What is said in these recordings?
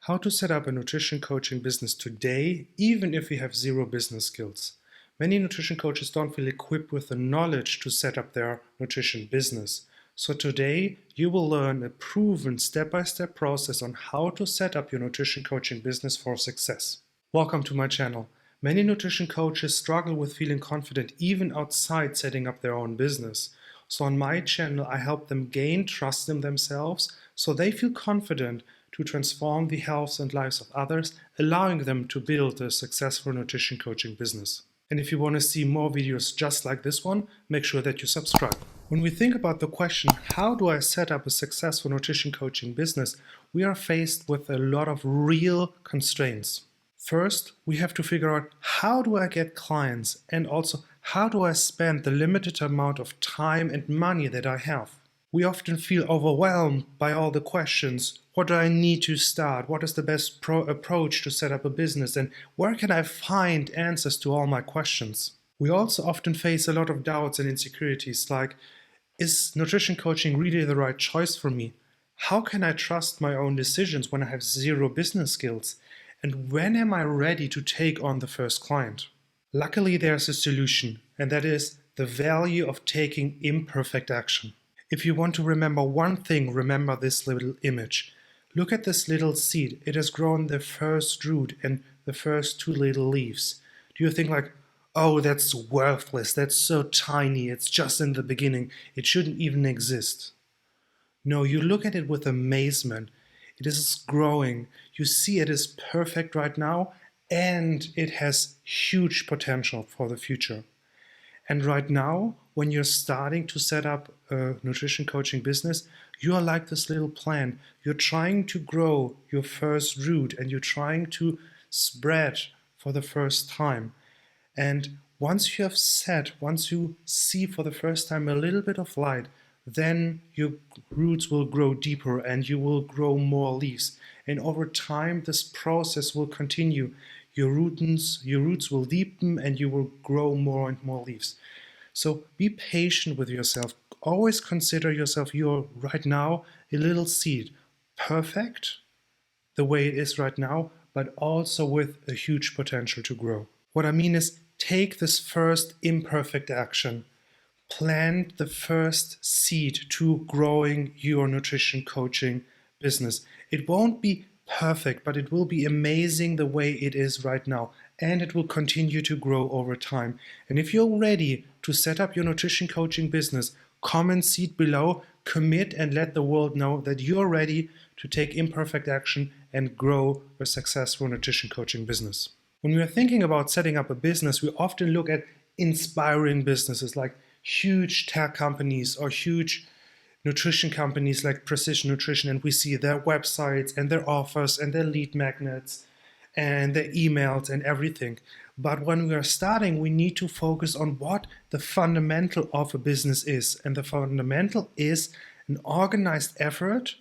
How to set up a nutrition coaching business today, even if you have zero business skills. Many nutrition coaches don't feel equipped with the knowledge to set up their nutrition business. So today you will learn a proven step-by-step process on how to set up your nutrition coaching business for success. Welcome to my channel. Many nutrition coaches struggle with feeling confident even outside setting up their own business. So on my channel, I help them gain trust in themselves so they feel confident to transform the health and lives of others, allowing them to build a successful nutrition coaching business. And if you want to see more videos just like this one, make sure that you subscribe. When we think about the question, how do I set up a successful nutrition coaching business, we are faced with a lot of real constraints. First, we have to figure out how do I get clients, and also how do I spend the limited amount of time and money that I have. We often feel overwhelmed by all the questions. What do I need to start? What is the best approach to set up a business? And where can I find answers to all my questions? We also often face a lot of doubts and insecurities like, is nutrition coaching really the right choice for me? How can I trust my own decisions when I have zero business skills? And when am I ready to take on the first client? Luckily, there's a solution, and that is the value of taking imperfect action. If you want to remember one thing, remember this little image. Look at this little seed. It has grown the first root and the first two little leaves. Do you think like, oh, that's worthless, that's so tiny, it's just in the beginning, it shouldn't even exist? No, you look at it with amazement. It is growing. You see it is perfect right now, and it has huge potential for the future. And right now, when you're starting to set up a nutrition coaching business, you are like this little plant. You're trying to grow your first root and you're trying to spread for the first time. And once you see for the first time a little bit of light, then your roots will grow deeper and you will grow more leaves. And over time, this process will continue. Your roots will deepen and you will grow more and more leaves. So be patient with yourself. Always consider yourself, you're right now a little seed, perfect the way it is right now, but also with a huge potential to grow. What I mean is, take this first imperfect action. Plant the first seed to growing your nutrition coaching business. It won't be perfect, but it will be amazing the way it is right now, and it will continue to grow over time. And if you're ready to set up your nutrition coaching business, comment seed below, commit, and let the world know that you're ready to take imperfect action and grow a successful nutrition coaching business. When we are thinking about setting up a business, we often look at inspiring businesses like huge tech companies or huge nutrition companies like Precision Nutrition, and we see their websites and their offers and their lead magnets and their emails and everything. But when we are starting, we need to focus on what the fundamental of a business is. And the fundamental is an organized effort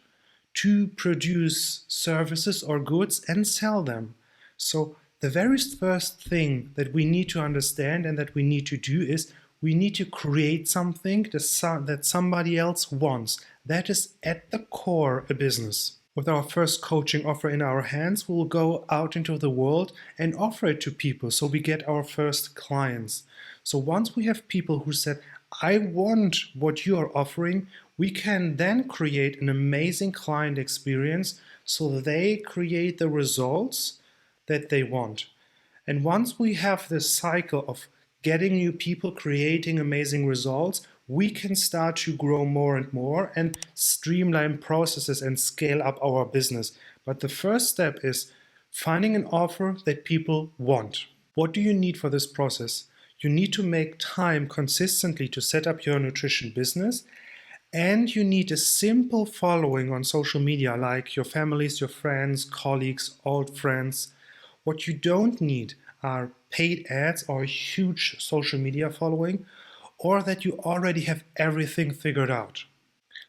to produce services or goods and sell them. So the very first thing that we need to understand and that we need to do is we need to create something that somebody else wants. That is at the core a business. With our first coaching offer in our hands, we'll go out into the world and offer it to people so we get our first clients. So once we have people who said, I want what you are offering, we can then create an amazing client experience so they create the results that they want. And once we have this cycle of getting new people, creating amazing results, we can start to grow more and more and streamline processes and scale up our business. But the first step is finding an offer that people want. What do you need for this process? You need to make time consistently to set up your nutrition business, and you need a simple following on social media like your families, your friends, colleagues, old friends. What you don't need are paid ads or a huge social media following, or that you already have everything figured out.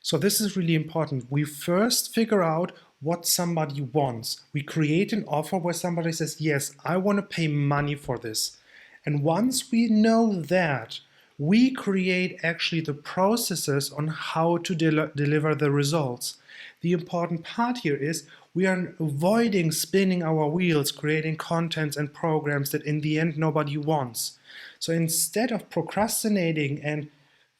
So this is really important. We first figure out what somebody wants. We create an offer where somebody says, yes, I want to pay money for this. And once we know that, we create actually the processes on how to deliver the results. The important part here is We are avoiding spinning our wheels, creating contents and programs that in the end nobody wants. So instead of procrastinating and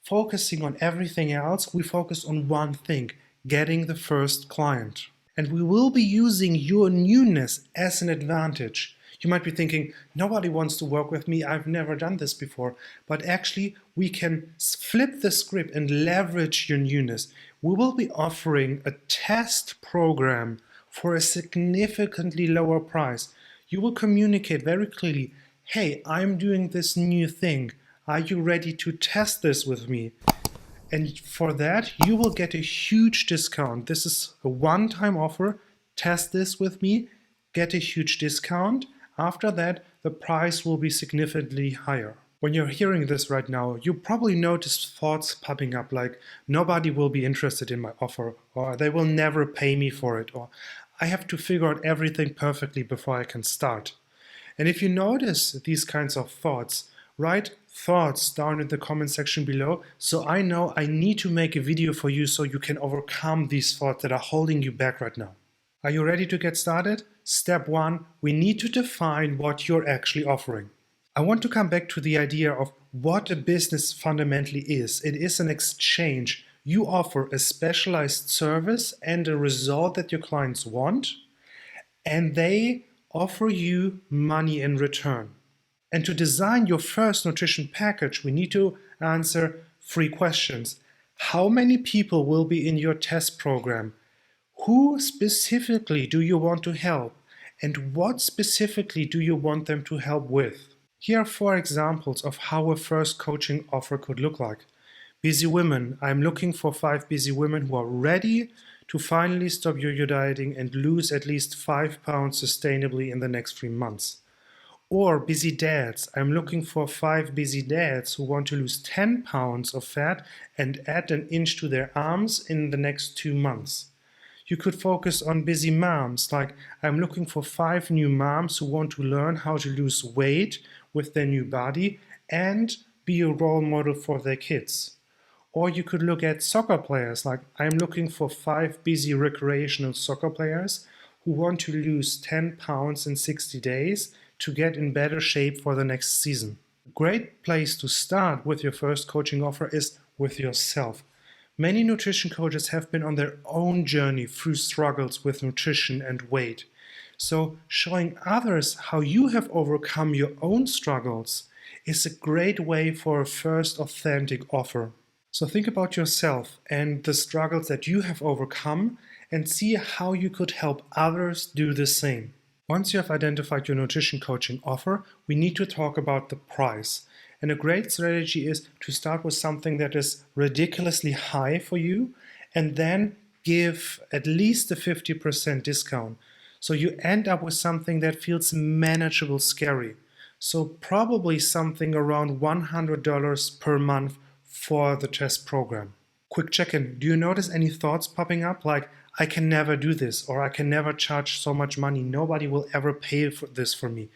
focusing on everything else, we focus on one thing, getting the first client. And we will be using your newness as an advantage. You might be thinking, nobody wants to work with me, I've never done this before. But actually, we can flip the script and leverage your newness. We will be offering a test program for a significantly lower price. You will communicate very clearly, hey, I'm doing this new thing. Are you ready to test this with me? And for that, you will get a huge discount. This is a one-time offer. Test this with me, get a huge discount. After that, the price will be significantly higher. When you're hearing this right now, you probably notice thoughts popping up like, nobody will be interested in my offer, or they will never pay me for it, or I have to figure out everything perfectly before I can start. And if you notice these kinds of thoughts, write thoughts down in the comment section below so I know I need to make a video for you so you can overcome these thoughts that are holding you back right now. Are you ready to get started? Step 1, we need to define what you're actually offering. I want to come back to the idea of what a business fundamentally is. It is an exchange. You offer a specialized service and a result that your clients want, and they offer you money in return. And to design your first nutrition package, we need to answer 3 questions. How many people will be in your test program? Who specifically do you want to help? And what specifically do you want them to help with? Here are 4 examples of how a first coaching offer could look like. Busy women. I'm looking for 5 busy women who are ready to finally stop yo-yo dieting and lose at least 5 pounds sustainably in the next 3 months. Or busy dads. I'm looking for 5 busy dads who want to lose 10 pounds of fat and add an inch to their arms in the next 2 months. You could focus on busy moms, like I'm looking for 5 new moms who want to learn how to lose weight with their new body and be a role model for their kids. Or you could look at soccer players, like I'm looking for 5 busy recreational soccer players who want to lose 10 pounds in 60 days to get in better shape for the next season. A great place to start with your first coaching offer is with yourself. Many nutrition coaches have been on their own journey through struggles with nutrition and weight. So showing others how you have overcome your own struggles is a great way for a first authentic offer. So think about yourself and the struggles that you have overcome and see how you could help others do the same. Once you have identified your nutrition coaching offer, we need to talk about the price. And a great strategy is to start with something that is ridiculously high for you and then give at least a 50% discount. So you end up with something that feels manageable, scary. So probably something around $100 per month for the test program. Quick check-in. Do you notice any thoughts popping up like, I can never do this, or I can never charge so much money. Nobody will ever pay for this for me.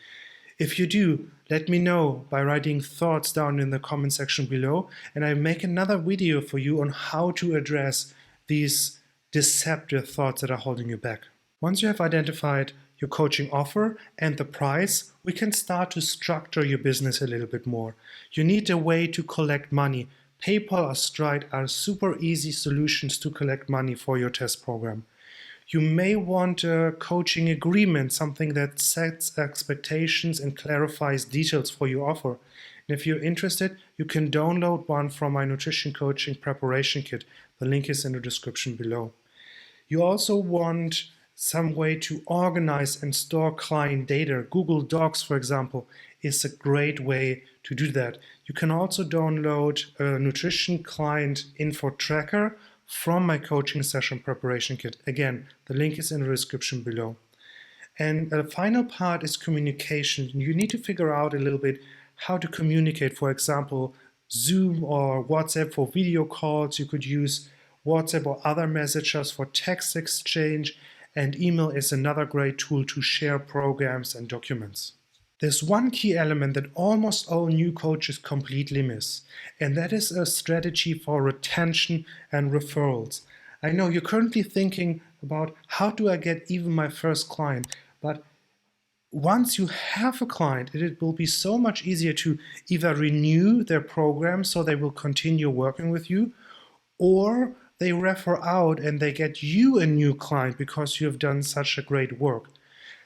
If you do, let me know by writing thoughts down in the comment section below, and I make another video for you on how to address these deceptive thoughts that are holding you back. Once you have identified your coaching offer and the price, we can start to structure your business a little bit more. You need a way to collect money. PayPal or Stripe are super easy solutions to collect money for your test program. You may want a coaching agreement, something that sets expectations and clarifies details for your offer. And if you're interested, you can download one from my nutrition coaching preparation kit. The link is in the description below. You also want some way to organize and store client data. Google Docs, for example, is a great way to do that. You can also download a nutrition client info tracker from my coaching session preparation kit. Again, the link is in the description below. And the final part is communication. You need to figure out a little bit how to communicate. For example, Zoom or WhatsApp for video calls. You could use WhatsApp or other messengers for text exchange. And email is another great tool to share programs and documents. There's one key element that almost all new coaches completely miss, and that is a strategy for retention and referrals. I know you're currently thinking about how do I get even my first client. But once you have a client, it will be so much easier to either renew their program so they will continue working with you, or they refer out and they get you a new client because you have done such a great work.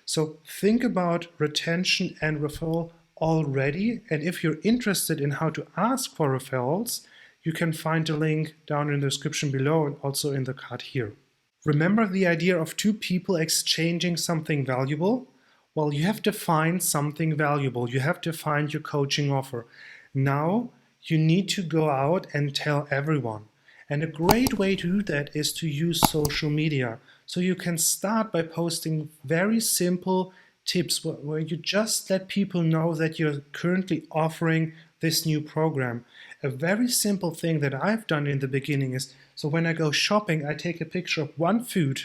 So think about retention and referral already. And if you're interested in how to ask for referrals, you can find a link down in the description below and also in the card here. Remember the idea of two people exchanging something valuable? Well, you have to find something valuable. You have to find your coaching offer. Now you need to go out and tell everyone. And a great way to do that is to use social media. So you can start by posting very simple tips where you just let people know that you're currently offering this new program. A very simple thing that I've done in the beginning is, so when I go shopping, I take a picture of one food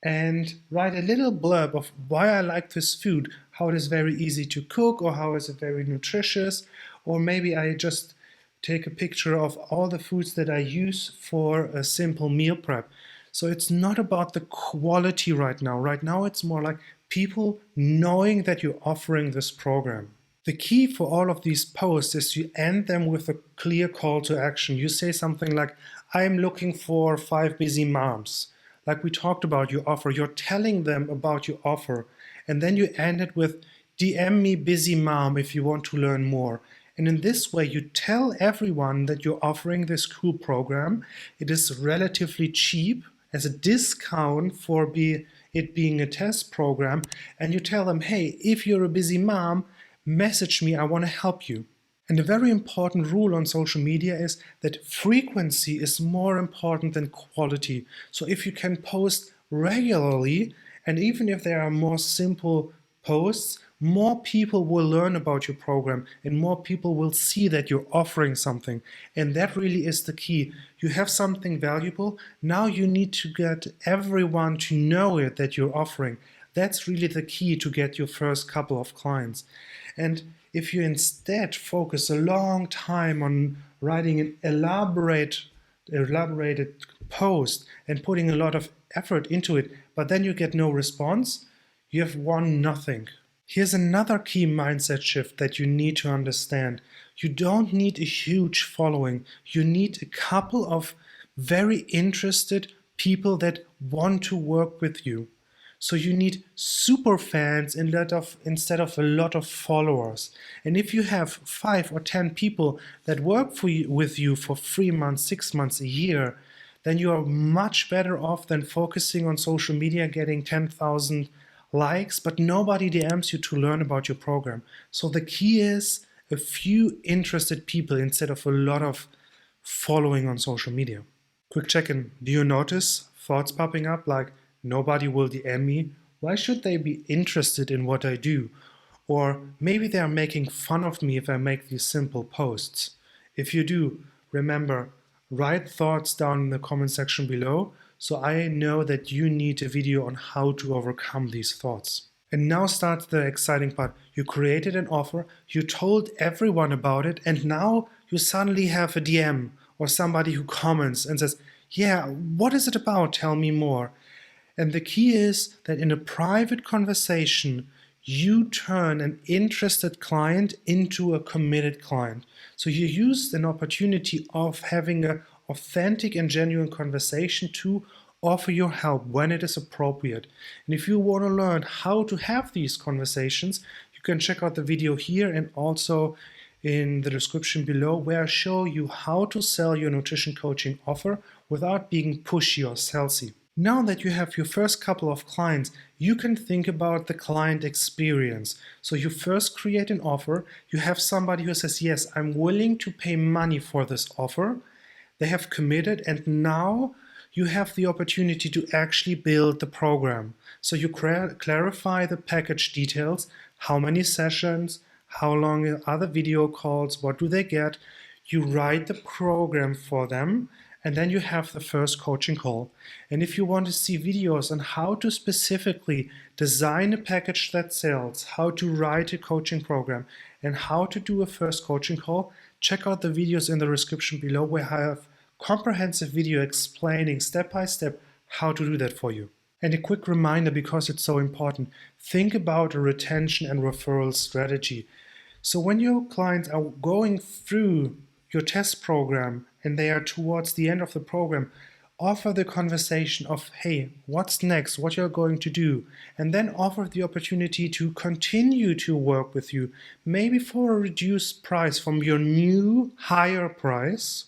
and write a little blurb of why I like this food, how it is very easy to cook, or how is it very nutritious, or maybe I just take a picture of all the foods that I use for a simple meal prep. So it's not about the quality right now. Right now it's more like people knowing that you're offering this program. The key for all of these posts is you end them with a clear call to action. You say something like, I'm looking for 5 busy moms. Like we talked about your offer, you're telling them about your offer. And then you end it with, DM me busy mom if you want to learn more. And in this way, you tell everyone that you're offering this cool program. It is relatively cheap as a discount for it being a test program. And you tell them, hey, if you're a busy mom, message me, I want to help you. And a very important rule on social media is that frequency is more important than quality. So if you can post regularly, and even if there are more simple posts, more people will learn about your program and more people will see that you're offering something. And that really is the key. You have something valuable. Now you need to get everyone to know it that you're offering. That's really the key to get your first couple of clients. And if you instead focus a long time on writing an elaborated post and putting a lot of effort into it, but then you get no response, you have won nothing. Here's another key mindset shift that you need to understand. You don't need a huge following. You need a couple of very interested people that want to work with you. So you need super fans instead of a lot of followers. And if you have 5 or 10 people that work with you for 3 months, 6 months, a year, then you are much better off than focusing on social media, getting 10,000 likes, but nobody DMs you to learn about your program. So the key is a few interested people instead of a lot of following on social media. Quick check-in. Do you notice thoughts popping up like, nobody will DM me? Why should they be interested in what I do? Or maybe they are making fun of me if I make these simple posts. If you do, remember, write thoughts down in the comment section below so I know that you need a video on how to overcome these thoughts. And now starts the exciting part. You created an offer, you told everyone about it, and now you suddenly have a DM or somebody who comments and says, yeah, what is it about? Tell me more. And the key is that in a private conversation, you turn an interested client into a committed client. So you use an opportunity of having an authentic and genuine conversation to offer your help when it is appropriate. And if you want to learn how to have these conversations, you can check out the video here and also in the description below, where I show you how to sell your nutrition coaching offer without being pushy or salesy. Now that you have your first couple of clients, you can think about the client experience. So you first create an offer, you have somebody who says, yes, I'm willing to pay money for this offer. They have committed, and now you have the opportunity to actually build the program. So you clarify the package details, how many sessions, how long are the video calls, what do they get. You write the program for them, and then you have the first coaching call. And if you want to see videos on how to specifically design a package that sells, how to write a coaching program, and how to do a first coaching call, check out the videos in the description below, where I have comprehensive video explaining step by step how to do that for you. And a quick reminder, because it's so important, think about a retention and referral strategy. So when your clients are going through your test program and they are towards the end of the program, offer the conversation of, hey, what's next, what you're going to do, and then offer the opportunity to continue to work with you, maybe for a reduced price from your new higher price.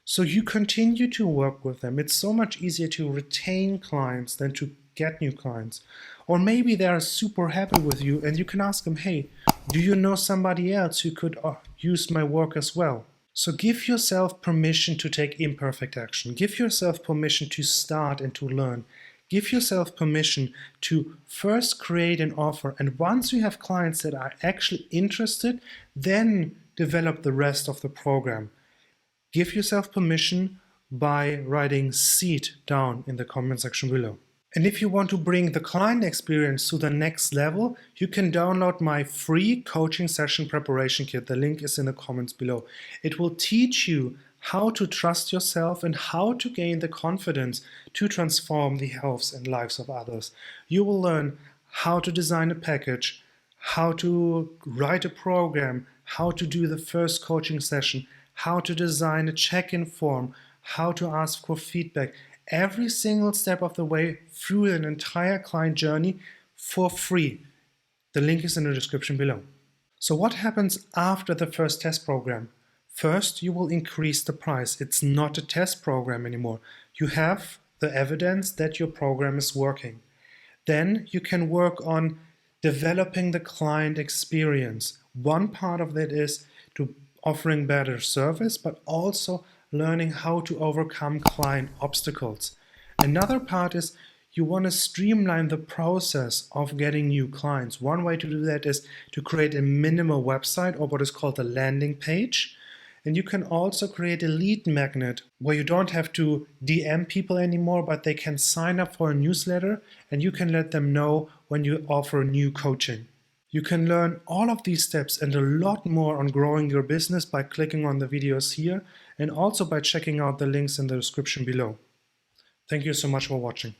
So you continue to work with them. It's so much easier to retain clients than to get new clients. Or maybe they are super happy with you and you can ask them, hey, do you know somebody else who could use my work as well? So give yourself permission to take imperfect action. Give yourself permission to start and to learn. Give yourself permission to first create an offer. And once you have clients that are actually interested, then develop the rest of the program. Give yourself permission by writing "seed" down in the comment section below. And if you want to bring the client experience to the next level, you can download my free coaching session preparation kit. The link is in the comments below. It will teach you how to trust yourself and how to gain the confidence to transform the health and lives of others. You will learn how to design a package, how to write a program, how to do the first coaching session, how to design a check-in form, how to ask for feedback, every single step of the way through an entire client journey for free. The link is in the description below. So what happens after the first test program? First, you will increase the price. It's not a test program anymore. You have the evidence that your program is working. Then you can work on developing the client experience. One part of that is to offering better service, but also learning how to overcome client obstacles. Another part is you want to streamline the process of getting new clients. One way to do that is to create a minimal website, or what is called a landing page. And you can also create a lead magnet where you don't have to DM people anymore, but they can sign up for a newsletter and you can let them know when you offer new coaching. You can learn all of these steps and a lot more on growing your business by clicking on the videos here and also by checking out the links in the description below. Thank you so much for watching.